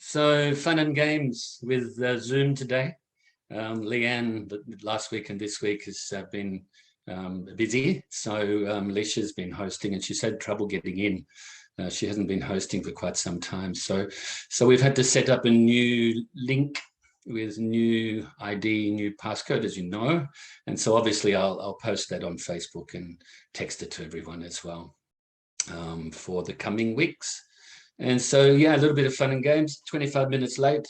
So fun and games with Zoom today. Leanne, last week and this week has been busy. So Alicia's been hosting and she's had trouble getting in. She hasn't been hosting for quite some time. So we've had to set up a new link with new ID, new passcode, as you know. And so obviously I'll post that on Facebook and text it to everyone as well for the coming weeks. And so, yeah, a little bit of fun and games, 25 minutes late.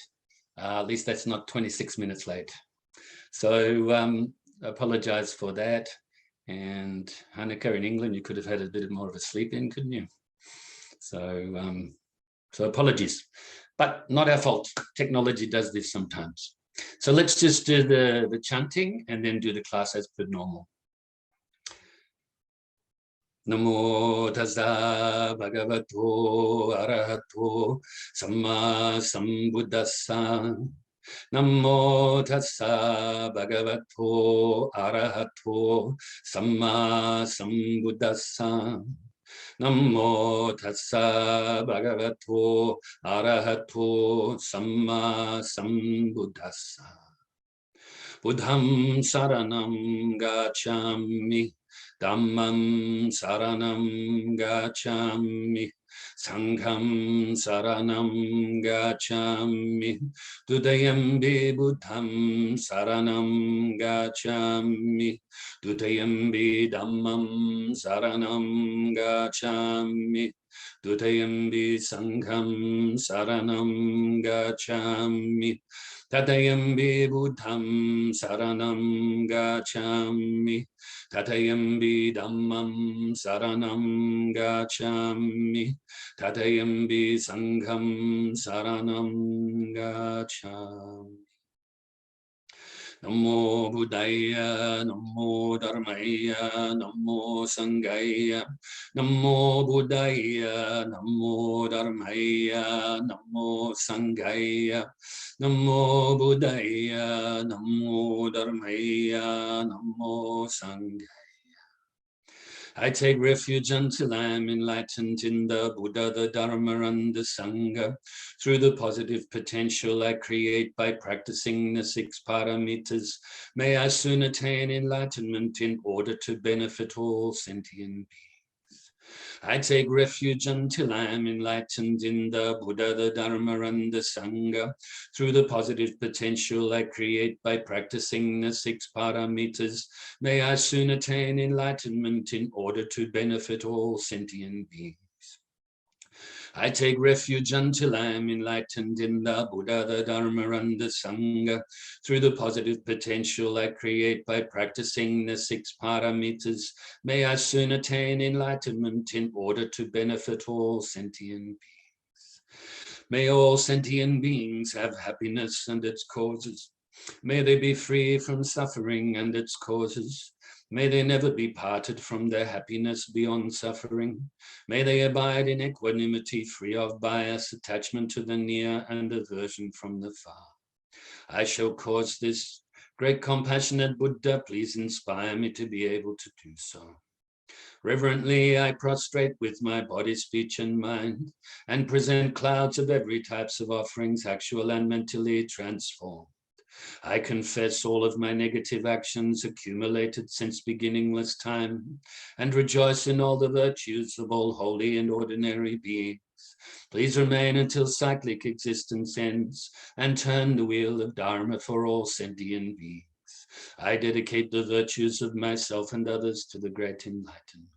At least that's not 26 minutes late. So apologize for that. And Hanukkah in England, you could have had a bit more of a sleep in, couldn't you? So apologies, but not our fault. Technology does this sometimes. So let's just do the chanting and then do the class as per normal. Namo Tassa Bhagavato Arahato Sammasambuddhassa. Namo Tassa Bhagavato Arahato Sammasambuddhassa. Namo Tassa Bhagavato Arahato Sammasambuddhassa. Buddham saranam gacchami. Dhammam saranam gacchami, Sangham saranam gacchami, Dutiyampi Buddham saranam gacchami, Dutiyampi Dhammam saranam gacchami, Dutiyampi Sangham saranam gacchami, Dutiyampi Buddham saranam gacchami, Dutiyampi Dhammam saranam gacchami, Dutiyampi Sangham saranam gacchami. Namo Buddhaya, Namo Dharmaya, Namo Sanghaya, Namo Buddhaya, Namo Dharmaya, Namo Sanghaya, Namo Buddhaya, Namo Dharmaya, Namo Sanghaya. I take refuge until I am enlightened in the Buddha, the Dharma, and the Sangha. Through the positive potential I create by practicing the 6 paramitas, may I soon attain enlightenment in order to benefit all sentient beings. I take refuge until I am enlightened in the Buddha, the Dharma, and the Sangha. Through the positive potential I create by practicing the 6 paramitas, may I soon attain enlightenment in order to benefit all sentient beings. I take refuge until I am enlightened in the Buddha, the Dharma, and the Sangha. Through the positive potential I create by practicing the 6 paramitas, may I soon attain enlightenment in order to benefit all sentient beings. May all sentient beings have happiness and its causes. May they be free from suffering and its causes. May they never be parted from their happiness beyond suffering. May they abide in equanimity, free of bias, attachment to the near, and aversion from the far. I shall cause this. Great compassionate Buddha, please inspire me to be able to do so. Reverently, I prostrate with my body, speech, and mind, and present clouds of every types of offerings, actual and mentally transformed. I confess all of my negative actions accumulated since beginningless time, and rejoice in all the virtues of all holy and ordinary beings. Please remain until cyclic existence ends, and turn the wheel of Dharma for all sentient beings. I dedicate the virtues of myself and others to the great enlightenment.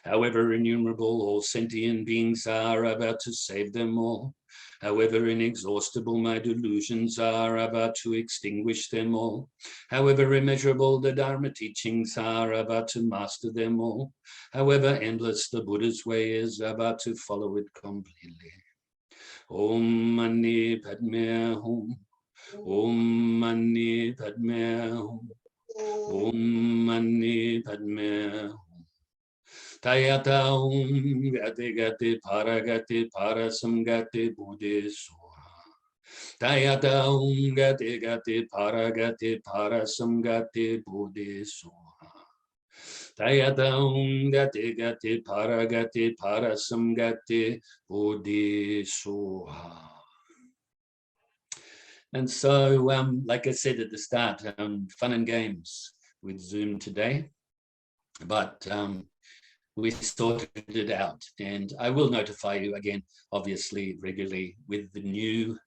However innumerable all sentient beings are, I vow to save them all. However inexhaustible my delusions are, I vow to extinguish them all. However immeasurable the Dharma teachings are, I vow to master them all. However endless the Buddha's way is, I vow to follow it completely. Om Mani Padme Hum. Om Mani Padme Hum. Om Mani Padme Hum. Tayata Om Gati Gati Paragati Parasamgati Buddhi Soha. Tayata Om Gati Gati Paragati Parasamgati Buddhi Soha. Tayata Om Gati Gati Paragati Parasamgati Buddhi Soha. And so, like I said at the start, fun and games with Zoom today, but we sorted it out. And I will notify you again, obviously, regularly with the new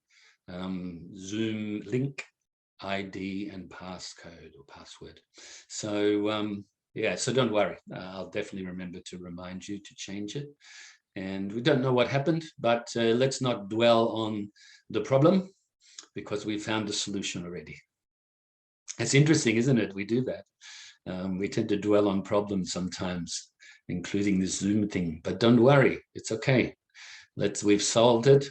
Zoom link, ID, and passcode or password. So, yeah, so don't worry. I'll definitely remember to remind you to change it. And we don't know what happened, but let's not dwell on the problem because we found the solution already. It's interesting, isn't it? We do that. We tend to dwell on problems sometimes, including the Zoom thing, but don't worry, it's okay. We've solved it.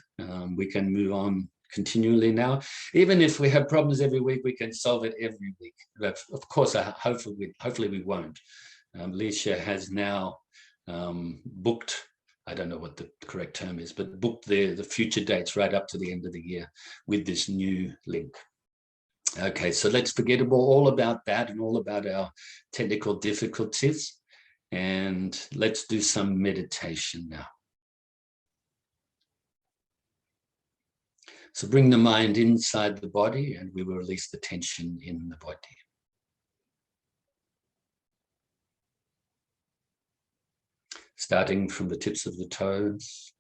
We can move on continually now. Even if we have problems every week, we can solve it every week. But of course, hopefully we won't. Leisha has now booked, I don't know what the correct term is, but booked the future dates right up to the end of the year with this new link. Okay, so let's forget all about that and all about our technical difficulties, and let's do some meditation now. So bring the mind inside the body and we will release the tension in the body. Starting from the tips of the toes,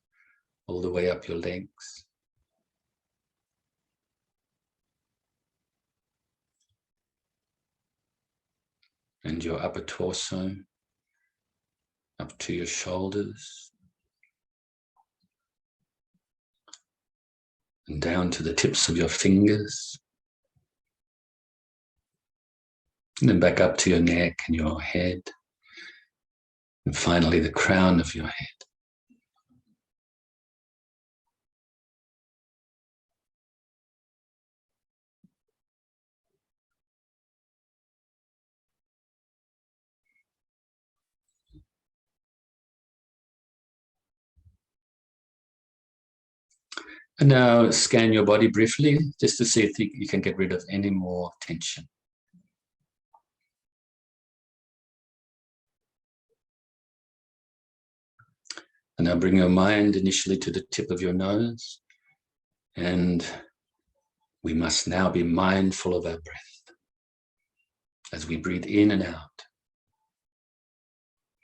all the way up your legs. And your upper torso, up to your shoulders. And down to the tips of your fingers. And then back up to your neck and your head. And finally the crown of your head. And now scan your body briefly, just to see if you can get rid of any more tension. And now bring your mind initially to the tip of your nose. And we must now be mindful of our breath as we breathe in and out.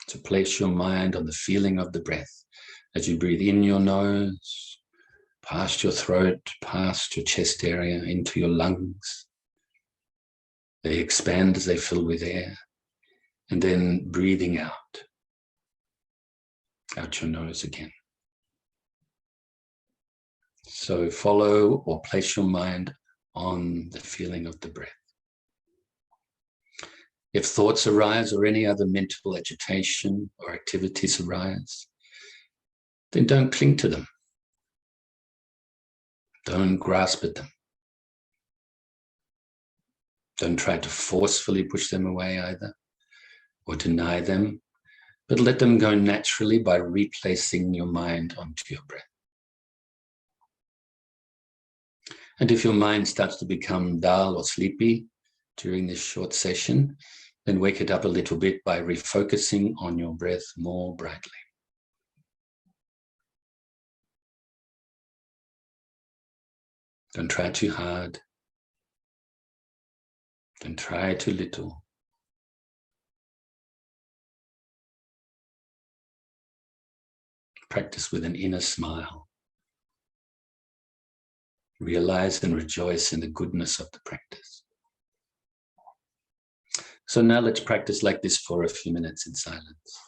To place your mind on the feeling of the breath as you breathe in your nose, past your throat, past your chest area, into your lungs. They expand as they fill with air, and then breathing out your nose again. So follow or place your mind on the feeling of the breath. If thoughts arise or any other mental agitation or activities arise, then don't cling to them. Don't grasp at them. Don't try to forcefully push them away either, or deny them, but let them go naturally by replacing your mind onto your breath. And if your mind starts to become dull or sleepy during this short session, then wake it up a little bit by refocusing on your breath more brightly. Don't try too hard. Don't try too little. Practice with an inner smile. Realize and rejoice in the goodness of the practice. So now let's practice like this for a few minutes in silence.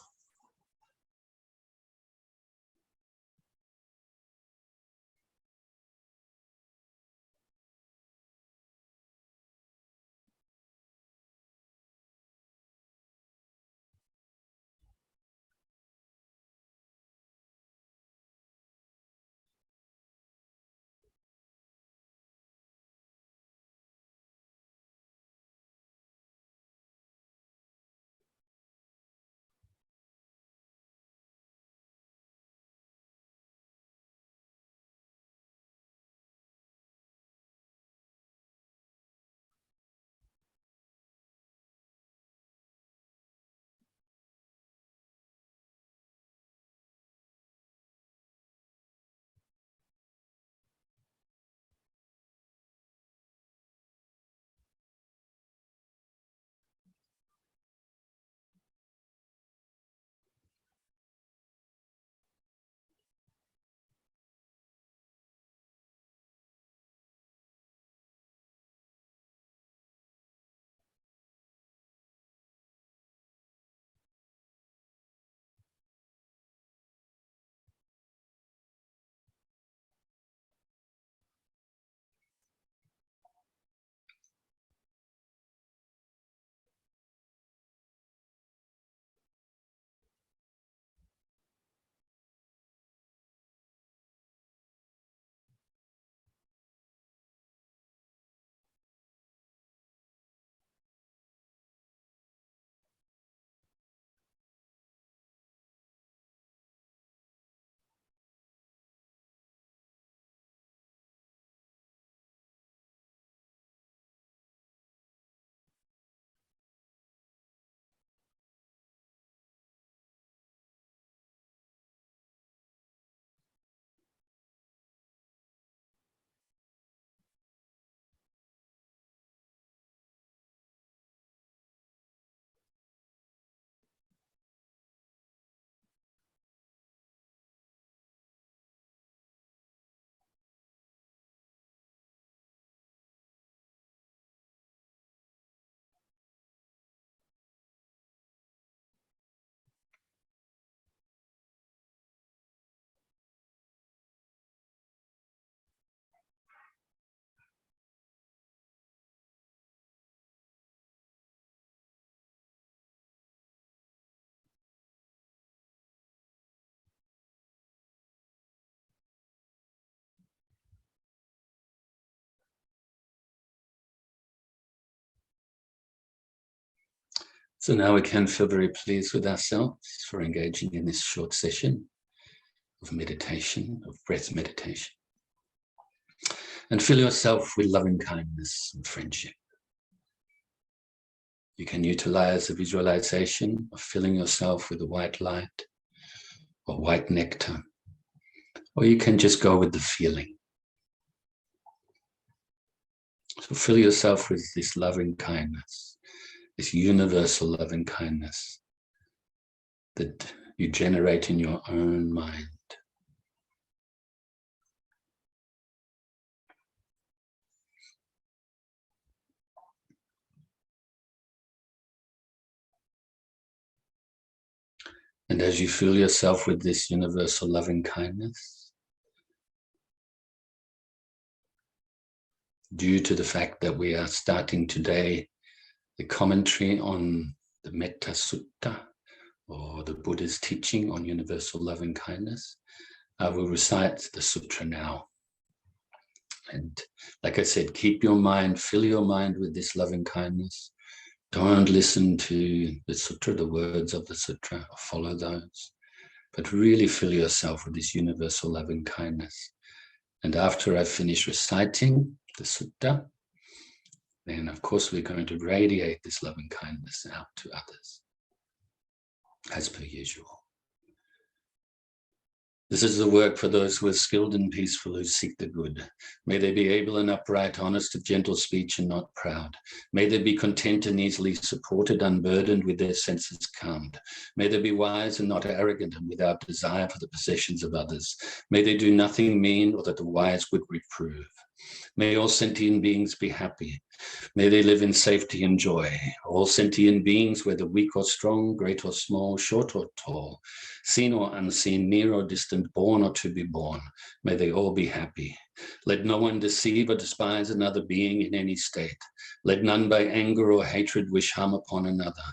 So now we can feel very pleased with ourselves for engaging in this short session of meditation, of breath meditation. And fill yourself with loving kindness and friendship. You can utilize the visualization of filling yourself with the white light or white nectar, or you can just go with the feeling. So fill yourself with this loving kindness, this universal loving kindness that you generate in your own mind. And as you fill yourself with this universal loving kindness, due to the fact that we are starting today the commentary on the Metta Sutta, or the Buddha's teaching on universal loving kindness, I will recite the sutra now. And like I said, keep your mind, fill your mind with this loving kindness. Don't listen to the sutra, the words of the sutra, or follow those, but really fill yourself with this universal loving kindness. And after I finish reciting the sutta, then of course we're going to radiate this loving kindness out to others, as per usual. This is the work for those who are skilled and peaceful, who seek the good. May they be able and upright, honest, of gentle speech and not proud. May they be content and easily supported, unburdened, with their senses calmed. May they be wise and not arrogant, and without desire for the possessions of others. May they do nothing mean, or that the wise would reprove. May all sentient beings be happy. May they live in safety and joy. All sentient beings, whether weak or strong, great or small, short or tall, seen or unseen, near or distant, born or to be born, may they all be happy. Let no one deceive or despise another being in any state. Let none by anger or hatred wish harm upon another.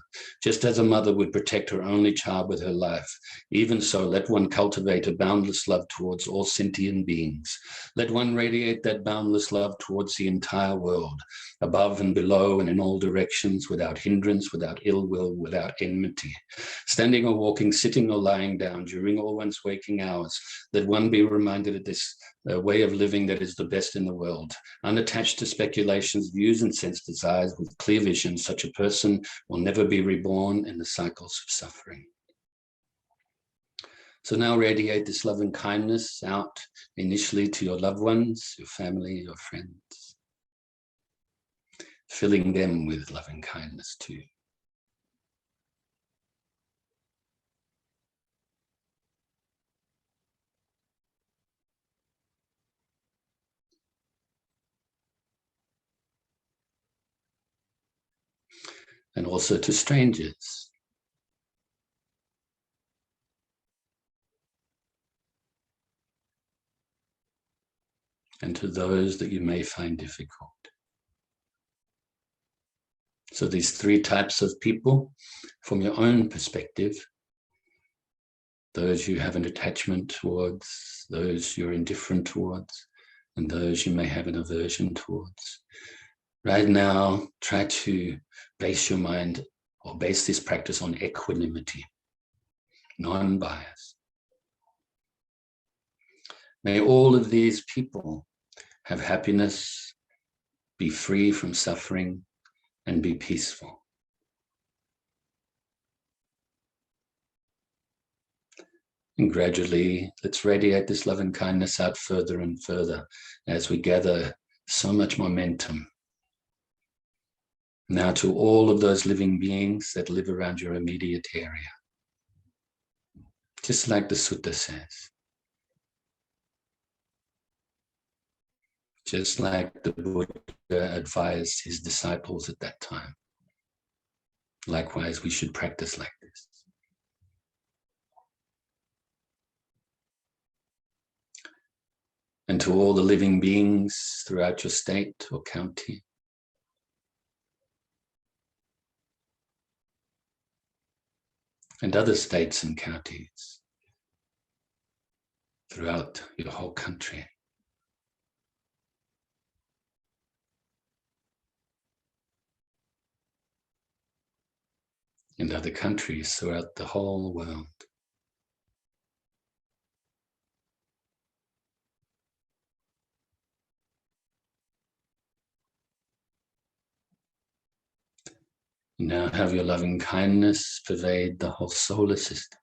Just as a mother would protect her only child with her life, even so let one cultivate a boundless love towards all sentient beings. Let one radiate that boundless love towards the entire world, above and below and in all directions, without hindrance, without ill will, without enmity. Standing or walking, sitting or lying down, during all one's waking hours, let one be reminded of this way of living that is the best in the world. Unattached to speculations, views, and sense desires, with clear vision, such a person will never be reborn in the cycles of suffering. So now radiate this loving kindness out initially to your loved ones, your family, your friends, filling them with loving kindness too. And also to strangers. And to those that you may find difficult. So these three types of people, from your own perspective, those you have an attachment towards, those you're indifferent towards, and those you may have an aversion towards. Right now, try to base your mind, or base this practice on equanimity, non-bias. May all of these people have happiness, be free from suffering, and be peaceful. And gradually, let's radiate this love and kindness out further and further as we gather so much momentum. Now to all of those living beings that live around your immediate area. Just like the Sutta says. Just like the Buddha advised his disciples at that time. Likewise, we should practice like this. And to all the living beings throughout your state or county. And other states and counties throughout your whole country. in other countries throughout the whole world. Now have your loving kindness pervade the whole solar system.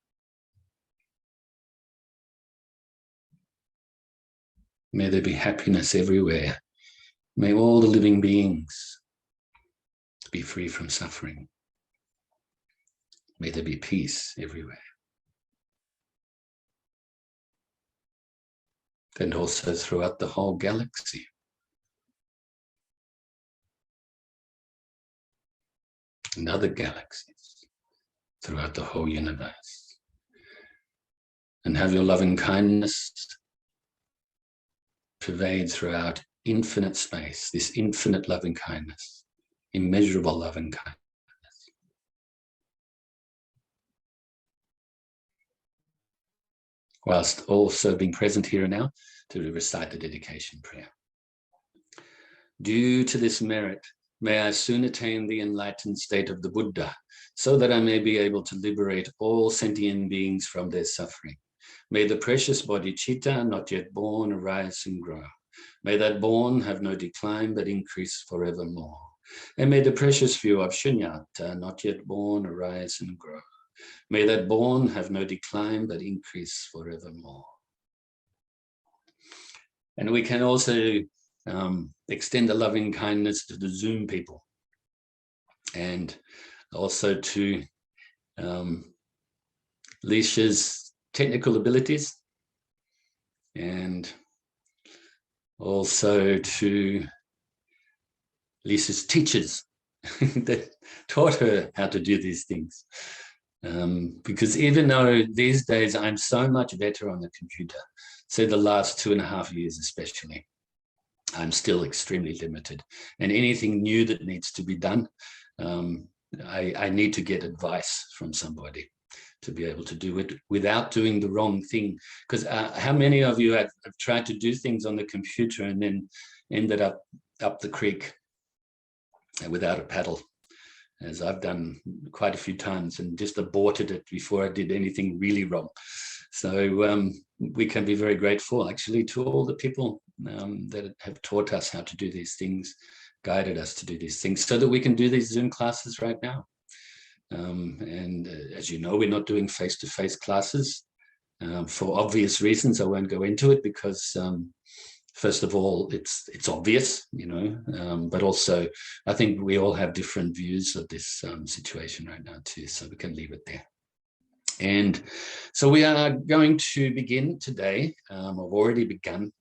May there be happiness everywhere. May all the living beings be free from suffering. May there be peace everywhere. And also throughout the whole galaxy. And other galaxies throughout the whole universe. And have your loving kindness pervade throughout infinite space, this infinite loving kindness, immeasurable loving kindness. Whilst also being present here and now to recite the dedication prayer. Due to this merit, may I soon attain the enlightened state of the Buddha, so that I may be able to liberate all sentient beings from their suffering. May the precious bodhicitta not yet born arise and grow. May that born have no decline but increase forevermore. And may the precious view of shunyata not yet born arise and grow. May that born have no decline but increase forevermore. And we can also extend the loving kindness to the Zoom people, and also to Leisha's technical abilities, and also to Lisa's teachers that taught her how to do these things. Because even though these days I'm so much better on the computer, say the last 2.5 years especially, I'm still extremely limited. And anything new that needs to be done, I need to get advice from somebody to be able to do it without doing the wrong thing. Because how many of you have tried to do things on the computer and then ended up the creek without a paddle, as I've done quite a few times, and just aborted it before I did anything really wrong. So we can be very grateful actually to all the people that have taught us how to do these things, guided us to do these things, so that we can do these Zoom classes right now. And as you know, we're not doing face-to-face classes for obvious reasons. I won't go into it because first of all, it's obvious, you know, but also I think we all have different views of this situation right now too, so we can leave it there. And so we are going to begin today. I've already begun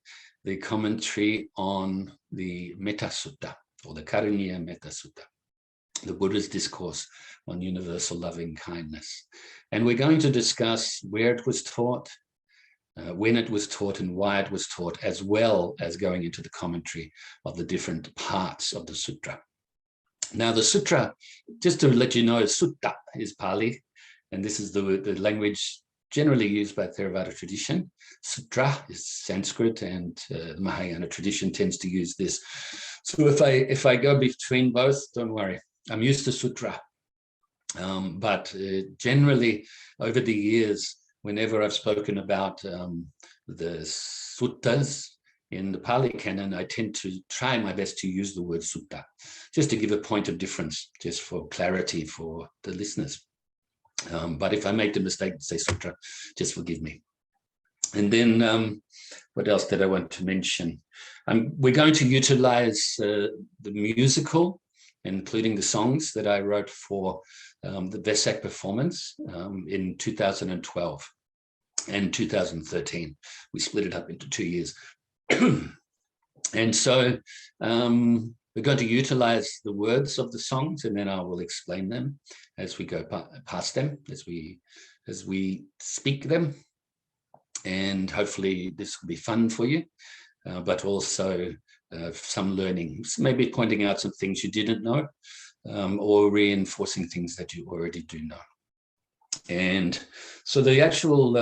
the commentary on the Metta Sutta, or the Karaniya Metta Sutta, the Buddha's discourse on universal loving kindness. And we're going to discuss where it was taught, when it was taught, and why it was taught, as well as going into the commentary of the different parts of the sutra. Now the sutra, just to let you know, Sutta is Pali, and this is the language generally used by Theravada tradition. Sutra is Sanskrit, and the Mahayana tradition tends to use this. So if I go between both, don't worry, I'm used to sutra. But generally over the years, whenever I've spoken about the suttas in the Pali canon, I tend to try my best to use the word sutta, just to give a point of difference, just for clarity for the listeners. But if I make the mistake to say sutra, just forgive me. And then what else did I want to mention? We're going to utilize the musical, including the songs that I wrote for the Vesak performance in 2012 and 2013. We split it up into 2 years. And so we're going to utilize the words of the songs, and then I will explain them as we go past them, as we speak them. And hopefully this will be fun for you, but also some learning, maybe pointing out some things you didn't know, or reinforcing things that you already do know. And so the actual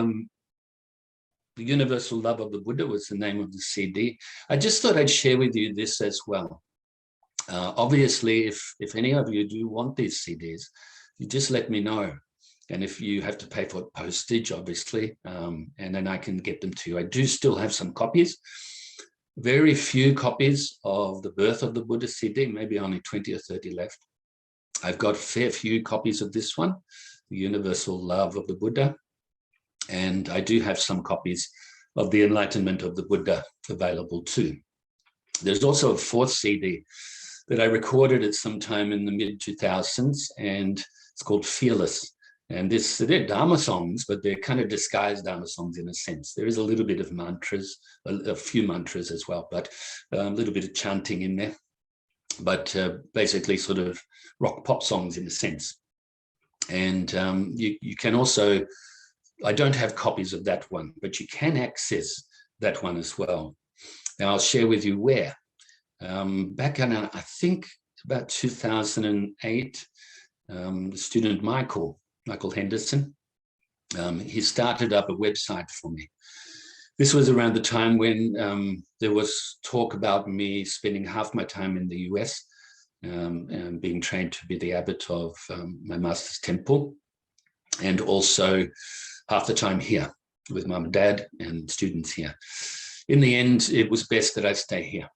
the Universal Love of the Buddha was the name of the CD. I just thought I'd share with you this as well. Obviously, if any of you do want these CDs, you just let me know. And if you have to pay for postage, obviously, and then I can get them to you. I do still have some copies, very few copies of The Birth of the Buddha CD, maybe only 20 or 30 left. I've got a fair few copies of this one, The Universal Love of the Buddha. And I do have some copies of The Enlightenment of the Buddha available too. There's also a fourth CD that I recorded at some time in the mid-2000s, and it's called Fearless. And they're Dharma songs, but they're kind of disguised Dharma songs in a sense. There is a little bit of mantras, a few mantras as well, but a little bit of chanting in there. But basically sort of rock pop songs in a sense. And you can also, I don't have copies of that one, but you can access that one as well. Now I'll share with you where. Back in, I think about 2008, the student Michael Henderson, he started up a website for me. This was around the time when there was talk about me spending half my time in the US and being trained to be the abbot of my master's temple, and also half the time here with mum and dad and students here. In the end, it was best that I stay here.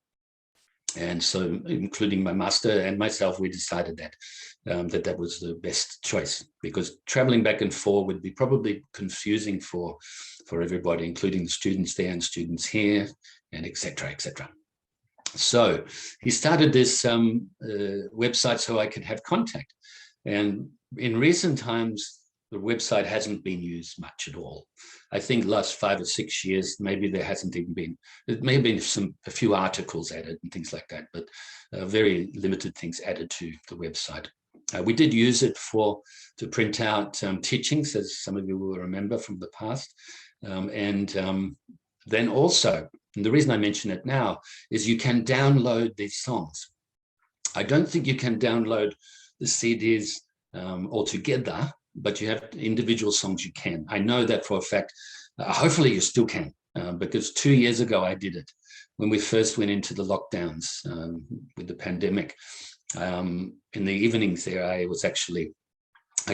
And so, including my master and myself, we decided that that was the best choice, because traveling back and forth would be probably confusing for everybody, including the students there and students here, and etc., etc. So he started this website so I could have contact. And in recent times, the website hasn't been used much at all. I think last 5 or 6 years, maybe there hasn't even been, there may have been a few articles added and things like that, but very limited things added to the website. We did use it to print out teachings, as some of you will remember from the past. Then also, and the reason I mention it now, is you can download these songs. I don't think you can download the CDs altogether, but you have individual songs you can. I know that for a fact. Hopefully you still can, because 2 years ago I did it when we first went into the lockdowns with the pandemic. In the evenings there, I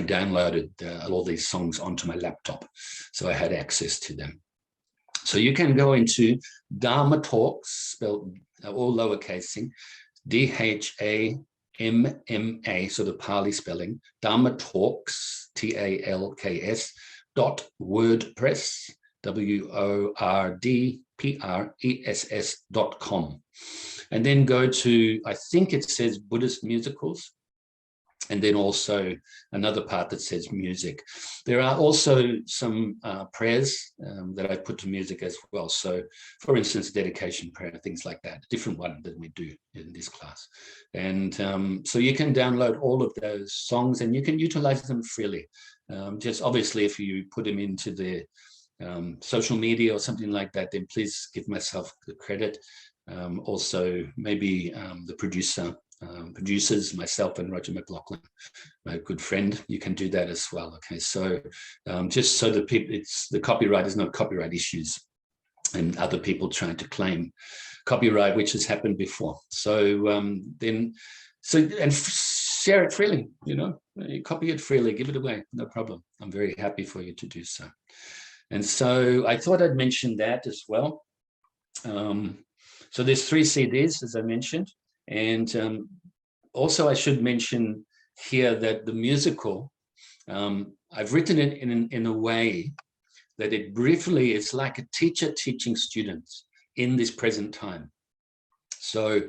downloaded all these songs onto my laptop, so I had access to them. So you can go into Dharma Talk, spelled all lowercasing, DHAMMA, so the Pali spelling, Dharma Talks, TALKS, .wordpress, WORDPRESS.com. And then go to, I think it says Buddhist musicals, and then also another part that says music. There are also some prayers that I put to music as well. So for instance, dedication prayer, things like that, a different one than we do in this class. And so you can download all of those songs and you can utilize them freely. Just obviously if you put them into the social media or something like that, then please give myself the credit. Also maybe the producers, myself and Roger McLaughlin, my good friend, you can do that as well. Okay, so just so that people, the copyright is not copyright issues and other people trying to claim copyright, which has happened before. So and share it freely, copy it freely, give it away, no problem. I'm very happy for you to do so. And so I thought I'd mention that as well. So there's 3 CDs, as I mentioned. And also I should mention here that the musical, I've written it in a way that it briefly is like a teacher teaching students in this present time. So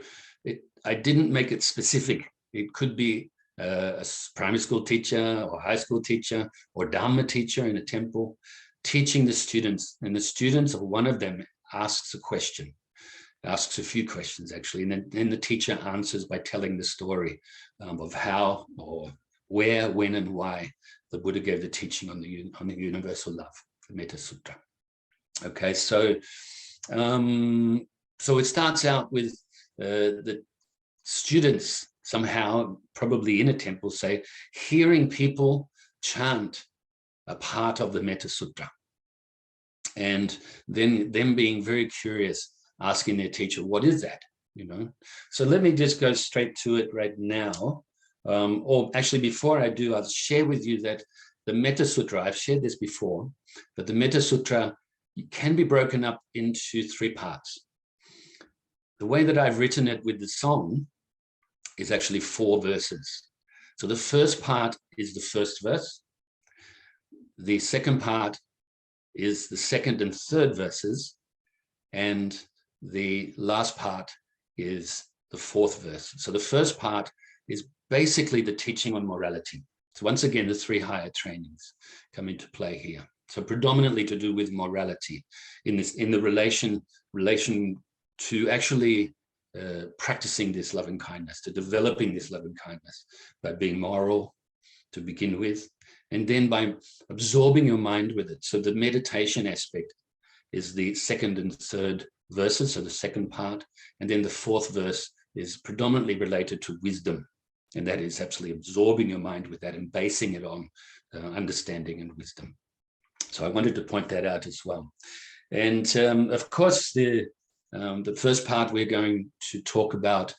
I didn't make it specific. It could be a primary school teacher or high school teacher or Dharma teacher in a temple teaching the students, and the students or one of them asks a question. Asks a few questions actually, and then the teacher answers by telling the story of how or where, when, and why the Buddha gave the teaching on the universal love, the Metta Sutta. Okay, so so it starts out with the students somehow, probably in a temple, say, hearing people chant a part of the Metta Sutta, and then them being very curious, asking their teacher, what is that? So let me just go straight to it right now. or actually before I do, I'll share with you that the Metta Sutra, I've shared this before, but the Metta Sutra can be broken up into 3 parts. The way that I've written it with the song is actually 4 verses. So the first part is the first verse. The second part is the second and third verses. And the last part is the 4th verse. So the first part is basically the teaching on morality. So once again, the 3 higher trainings come into play here. So predominantly to do with morality in the relation to actually practicing this loving kindness, to developing this loving kindness by being moral to begin with, and then by absorbing your mind with it. So the meditation aspect is the second and third verses, so the second part, and then the 4th verse is predominantly related to wisdom, and that is absolutely absorbing your mind with that and basing it on understanding and wisdom. So I wanted to point that out as well. And of course, the first part we're going to talk about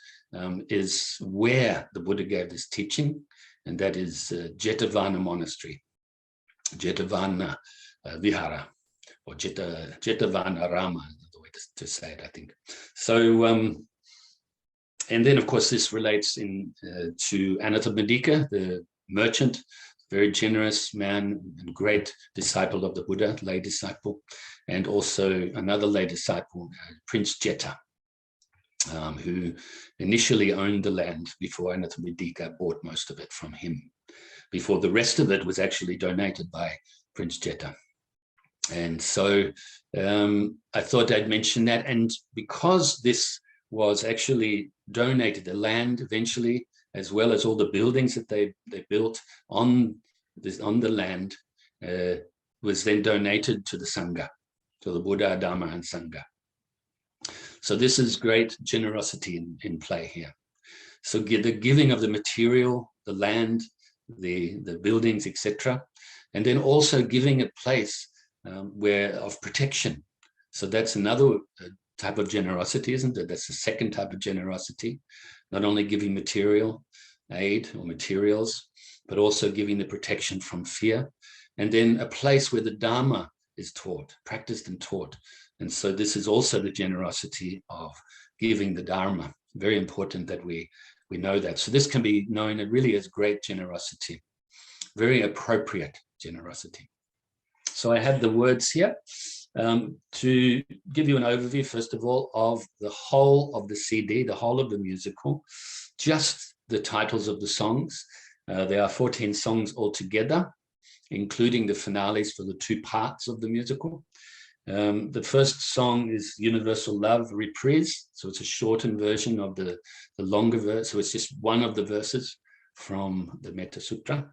is where the Buddha gave this teaching, and that is Jetavana Monastery, Jetavana Vihara, or Jetavana Rama, is the way to say it, I think. So, and then of course this relates to Anathapandika, the merchant, very generous man and great disciple of the Buddha, lay disciple, and also another lay disciple, Prince Jeta, who initially owned the land before Anathapandika bought most of it from him, before the rest of it was actually donated by Prince Jeta. And so I thought I'd mention that. And because this was actually donated, the land eventually, as well as all the buildings that they built on the land, was then donated to the Sangha, to the Buddha, Dharma, and Sangha. So this is great generosity in play here. So the giving of the material, the land, the buildings, etc., and then also giving a place of protection. So that's another type of generosity, isn't it? That's the second type of generosity, not only giving material aid or materials, but also giving the protection from fear, and then a place where the Dharma is taught, practiced and taught. And so this is also the generosity of giving the Dharma. Very important that we know that. So this can be known really as great generosity, very appropriate generosity. So I have the words here to give you an overview, first of all, of the whole of the CD, the whole of the musical, just the titles of the songs. There are 14 songs altogether, including the finales for the 2 parts of the musical. The first song is Universal Love Reprise. So it's a shortened version of the longer verse. So it's just one of the verses from the Metta Sutra.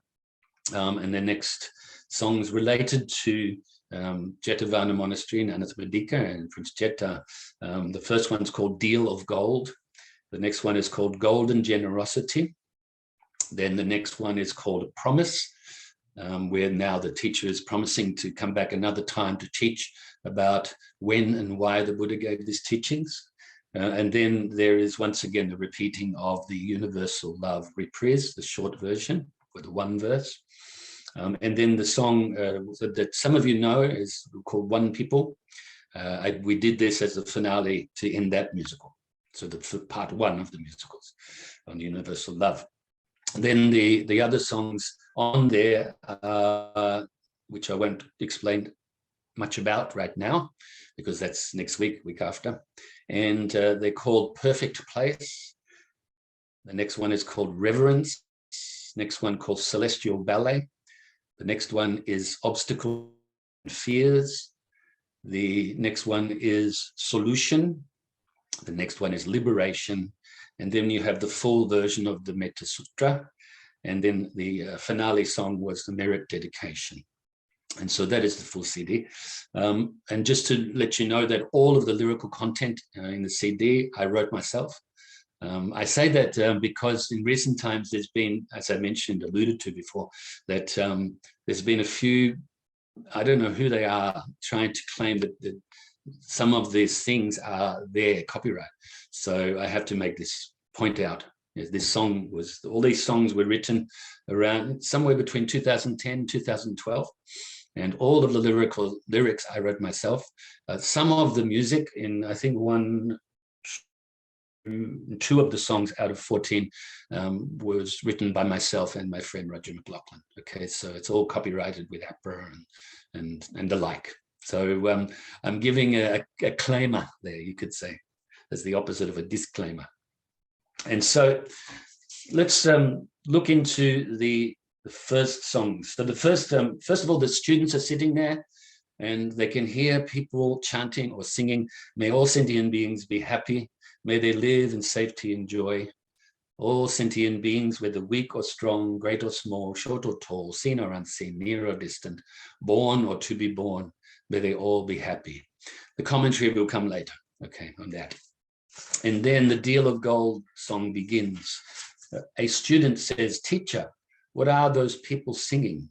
And the next songs related to Jetavana Monastery in Anathapandika and Prince Jeta. The first one's called Deal of Gold. The next one is called Golden Generosity. Then the next one is called A Promise, where now the teacher is promising to come back another time to teach about when and why the Buddha gave these teachings. And then there is once again the repeating of the Universal Love Reprise, the short version with the 1 verse. And then the song that some of you know is called One People. We did this as the finale to end that musical. So the part 1 of the musicals on Universal Love. And then the other songs on there, which I won't explain much about right now, because that's next week after. And they're called Perfect Place. The next one is called Reverence. Next one called Celestial Ballet. The next one is Obstacle and Fears. The next one is Solution. The next one is Liberation. And then you have the full version of the Metta Sutra. And then the finale song was the Merit Dedication. And so that is the full CD. And just to let you know that all of the lyrical content in the CD, I wrote myself. I say that because in recent times there's been, as I mentioned, alluded to before, that there's been a few, I don't know who they are, trying to claim that some of these things are their copyright. So I have to make this point out This song was, all these songs were written around somewhere between 2010, 2012. And all of the lyrics I wrote myself. Some of the music in, I think, two of the songs out of 14 was written by myself and my friend Roger McLaughlin. Okay, so it's all copyrighted with APRA and the like. So I'm giving a claimer there, you could say, as the opposite of a disclaimer. And so let's look into the first song. So the first of all, the students are sitting there and they can hear people chanting or singing, "May all sentient beings be happy. May they live in safety and joy. All sentient beings, whether weak or strong, great or small, short or tall, seen or unseen, near or distant, born or to be born, may they all be happy." The commentary will come later, okay, on that. And then the Deal of Gold song begins. A student says, "Teacher, what are those people singing?"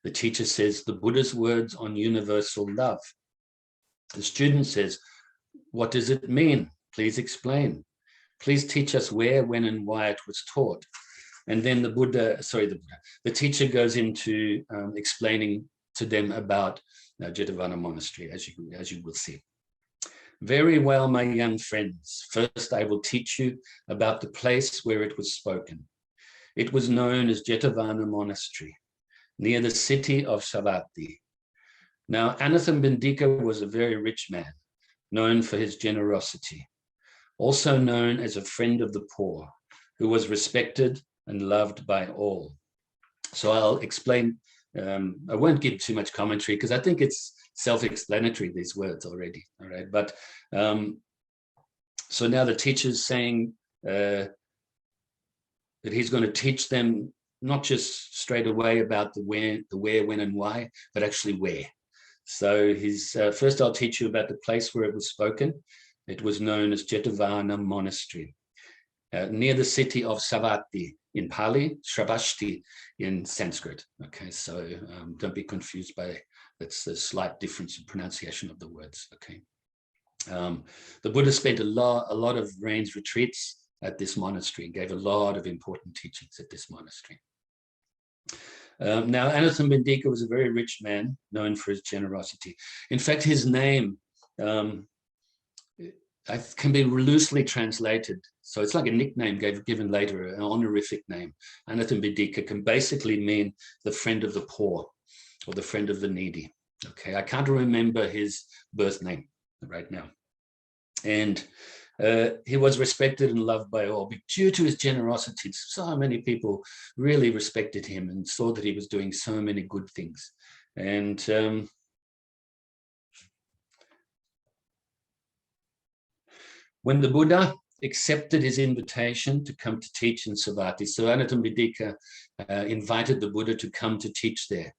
The teacher says, "The Buddha's words on universal love." The student says, "What does it mean? Please explain. Please teach us where, when, and why it was taught." And then the teacher goes into explaining to them about Jetavana Monastery, as you will see. "Very well, my young friends. First, I will teach you about the place where it was spoken. It was known as Jetavana Monastery, near the city of Savatthi. Now, Anathapandika was a very rich man, known for his generosity, also known as a friend of the poor, who was respected and loved by all." So I'll explain, I won't give too much commentary because I think it's self-explanatory, these words already, all right? But so now the teacher's saying that he's going to teach them not just straight away about the where, when, and why, but actually where. So first I'll teach you about the place where it was spoken. It was known as Jetavana Monastery, near the city of Savatthi in Pali, Shravashti in Sanskrit. Okay, so don't be confused by that's a slight difference in pronunciation of the words. Okay, the Buddha spent a lot of rains retreats at this monastery and gave a lot of important teachings at this monastery. Now, Anathapandika was a very rich man, known for his generosity. In fact, his name can be loosely translated. So it's like a nickname given later, an honorific name. Anathapandika can basically mean the friend of the poor or the friend of the needy. Okay, I can't remember his birth name right now. And he was respected and loved by all. But due to his generosity, so many people really respected him and saw that he was doing so many good things. And when the Buddha accepted his invitation to come to teach in Savatthi, so Anathapandika invited the Buddha to come to teach there,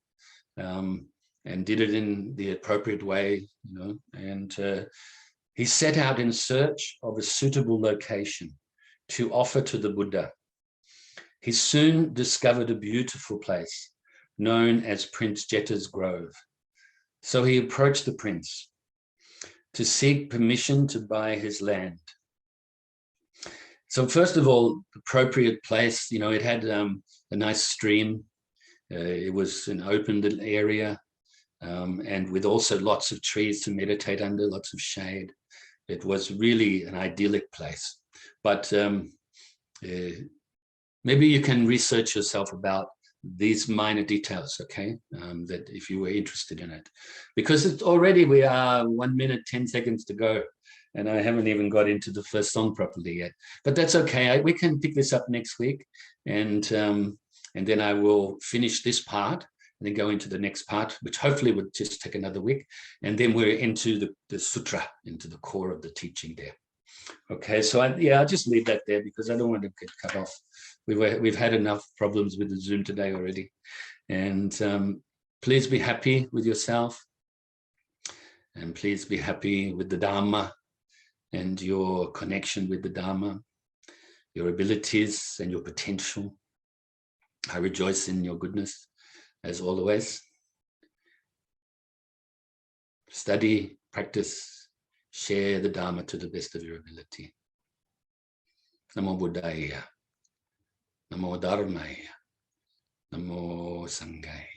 and did it in the appropriate way, you know, and he set out in search of a suitable location to offer to the Buddha. He soon discovered a beautiful place known as Prince Jeta's Grove. So he approached the prince to seek permission to buy his land. So first of all, appropriate place, you know, it had a nice stream. It was an open little area, and with also lots of trees to meditate under, lots of shade. It was really an idyllic place. But maybe you can research yourself about these minor details, okay, that if you were interested in it. Because it's already, we are 1 minute, 10 seconds to go, and I haven't even got into the first song properly yet. But that's okay, we can pick this up next week, and then I will finish this part, and then go into the next part, which hopefully would just take another week. And then we're into the sutra, into the core of the teaching there. Okay, so I'll just leave that there because I don't want to get cut off. We've had enough problems with the Zoom today already. And please be happy with yourself. And please be happy with the Dharma and your connection with the Dharma, your abilities and your potential. I rejoice in your goodness, as always. Study, practice, share the Dharma to the best of your ability. Namo Buddhaya. Namo Dharmaya, Namo Sanghaya.